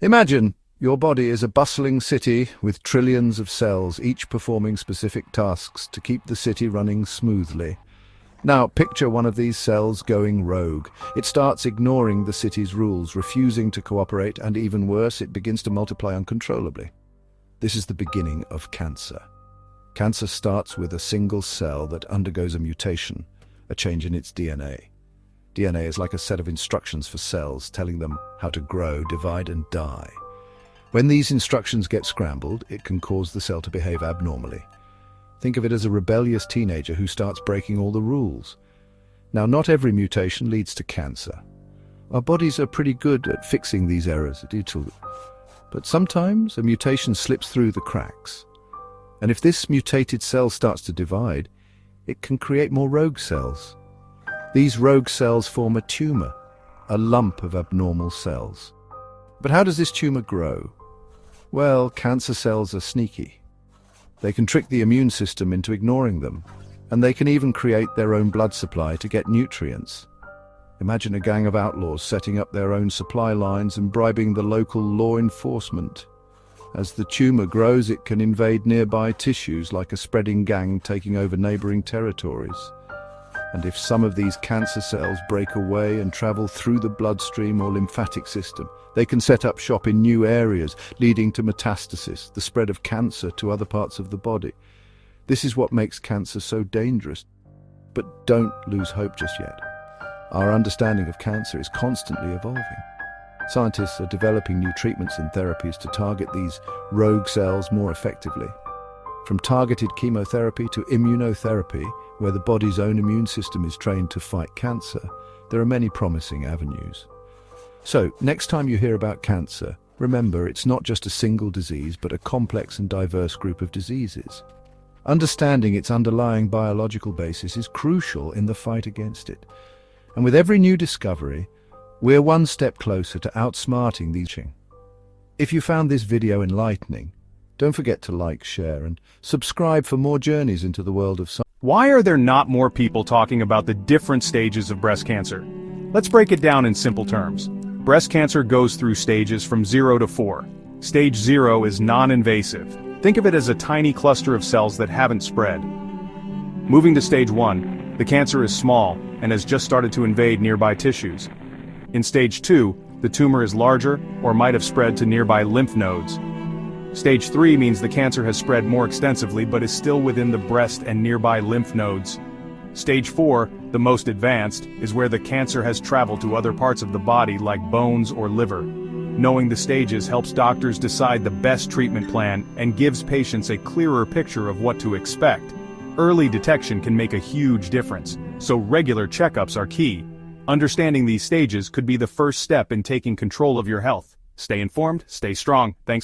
Imagine your body is a bustling city with trillions of cells, each performing specific tasks to keep the city running smoothly. Now, picture one of these cells going rogue. It starts ignoring the city's rules, refusing to cooperate, and even worse, it begins to multiply uncontrollably. This is the beginning of cancer. Cancer starts with a single cell that undergoes a mutation, a change in its DNA. DNA is like a set of instructions for cells, telling them how to grow, divide, and die. When these instructions get scrambled, it can cause the cell to behave abnormally. Think of it as a rebellious teenager who starts breaking all the rules. Now, not every mutation leads to cancer. Our bodies are pretty good at fixing these errors, but sometimes a mutation slips through the cracks. And if this mutated cell starts to divide, it can create more rogue cells. These rogue cells form a tumor, a lump of abnormal cells. But how does this tumor grow? Well, cancer cells are sneaky. They can trick the immune system into ignoring them, and they can even create their own blood supply to get nutrients. Imagine a gang of outlaws setting up their own supply lines and bribing the local law enforcement. As the tumor grows, it can invade nearby tissues like a spreading gang taking over neighboring territories. And if some of these cancer cells break away and travel through the bloodstream or lymphatic system, they can set up shop in new areas, leading to metastasis, the spread of cancer to other parts of the body. This is what makes cancer so dangerous. But don't lose hope just yet. Our understanding of cancer is constantly evolving. Scientists are developing new treatments and therapies to target these rogue cells more effectively. From targeted chemotherapy to immunotherapy, where the body's own immune system is trained to fight cancer, there are many promising avenues. So, next time you hear about cancer, remember it's not just a single disease, but a complex and diverse group of diseases. Understanding its underlying biological basis is crucial in the fight against it. And with every new discovery, we're one step closer to outsmarting these. If you found this video enlightening, don't forget to like, share, and subscribe for more journeys into the world of science. Why are there not more people talking about the different stages of breast cancer? Let's break it down in simple terms. Breast cancer goes through stages from 0 to 4. Stage 0 is non-invasive. Think of it as a tiny cluster of cells that haven't spread. Moving to stage 1, the cancer is small and has just started to invade nearby tissues. In stage 2, the tumor is larger or might have spread to nearby lymph nodes. Stage 3 means the cancer has spread more extensively but is still within the breast and nearby lymph nodes. Stage 4, the most advanced, is where the cancer has traveled to other parts of the body like bones or liver. Knowing the stages helps doctors decide the best treatment plan and gives patients a clearer picture of what to expect. Early detection can make a huge difference, so regular checkups are key. Understanding these stages could be the first step in taking control of your health. Stay informed, stay strong. Thanks.